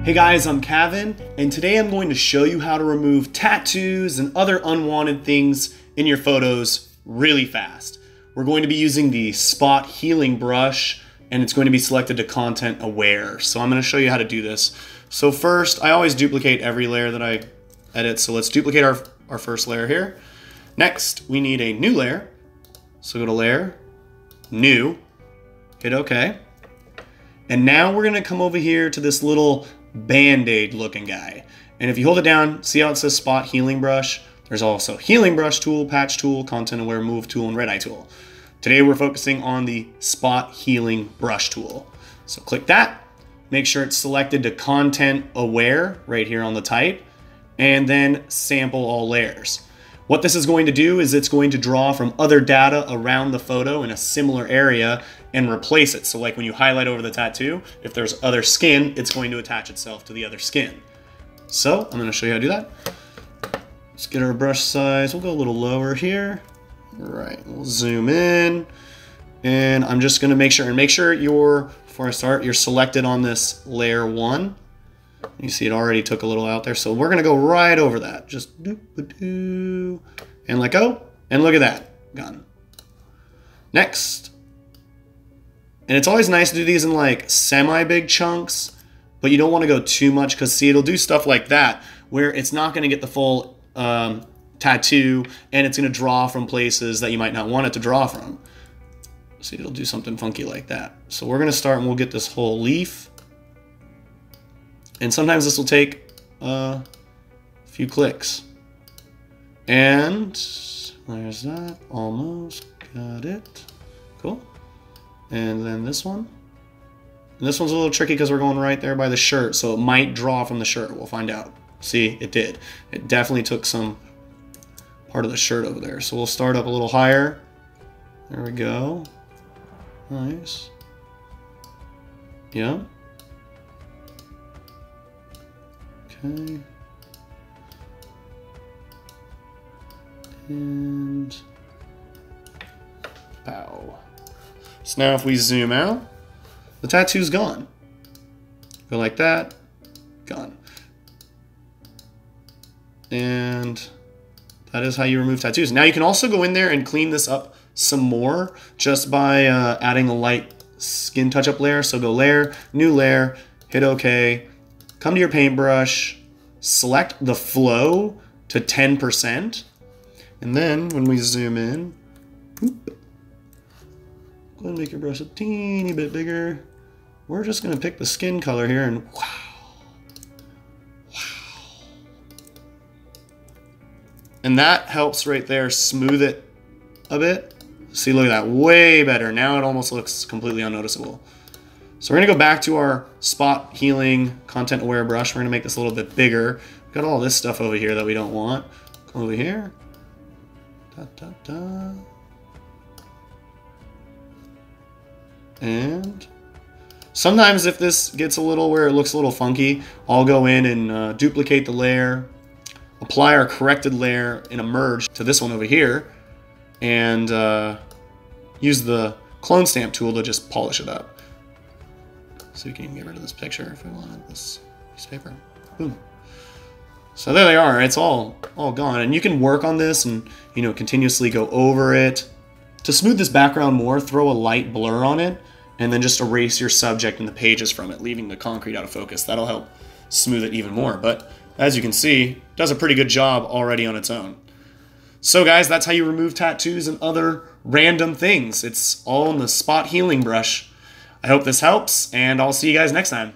Hey guys, I'm Kavan, and today I'm going to show you how to remove tattoos and other unwanted things in your photos really fast. We're going to be using the spot healing brush, and it's going to be selected to content aware. So I'm going to show you how to do this. So first, I always duplicate every layer that I edit. So let's duplicate our first layer here. Next, we need a new layer. So go to Layer, New, hit OK. And now we're going to come over here to this little Band-Aid looking guy. And if you hold it down, see how it says Spot Healing Brush? There's also Healing Brush Tool, Patch Tool, Content Aware Move Tool, and Red Eye Tool. Today we're focusing on the Spot Healing Brush Tool. So click that, make sure it's selected to Content Aware right here on the type, and then Sample All Layers. What this is going to do is it's going to draw from other data around the photo in a similar area and replace it. So like when you highlight over the tattoo, if there's other skin, it's going to attach itself to the other skin. So I'm going to show you how to do that. Let's get our brush size. We'll go a little lower here. All right, we'll zoom in. And I'm just going to make sure before I start, you're selected on this layer 1. You see it already took a little out there, so we're going to go right over that. Just doop-a-doo, and let go, and look at that, gone. Next. And it's always nice to do these in like semi-big chunks, but you don't want to go too much because see, it'll do stuff like that where it's not going to get the full tattoo, and it's going to draw from places that you might not want it to draw from. See, it'll do something funky like that. So we're going to start and we'll get this whole leaf. And sometimes this will take a few clicks. And there's that, almost got it. Cool. And then this one. And this one's a little tricky because we're going right there by the shirt, so it might draw from the shirt. We'll find out. See, it did. It definitely took some part of the shirt over there. So we'll start up a little higher. There we go. Nice. Yeah. Okay. And bow. So now if we zoom out, the tattoo's gone. Go like that, gone. And that is how you remove tattoos. Now you can also go in there and clean this up some more just by adding a light skin touch-up layer. So go Layer, New Layer, hit OK. Come to your paintbrush, select the flow to 10%, and then when we zoom in, whoop, go ahead and make your brush a teeny bit bigger. We're just going to pick the skin color here and wow. And that helps right there smooth it a bit. See, look at that, way better. Now it almost looks completely unnoticeable. So we're going to go back to our spot healing content aware brush. We're going to make this a little bit bigger. We've got all this stuff over here that we don't want. Come over here. Da, da, da. And sometimes if this gets a little where it looks a little funky, I'll go in and duplicate the layer, apply our corrected layer in a merge to this one over here, and use the clone stamp tool to just polish it up. So we can get rid of this picture if we wanted, this piece of paper. Boom. So there they are. It's all gone. And you can work on this and, you know, continuously go over it. To smooth this background more, throw a light blur on it and then just erase your subject and the pages from it, leaving the concrete out of focus. That'll help smooth it even more. But as you can see, it does a pretty good job already on its own. So guys, that's how you remove tattoos and other random things. It's all in the spot healing brush. I hope this helps, and I'll see you guys next time.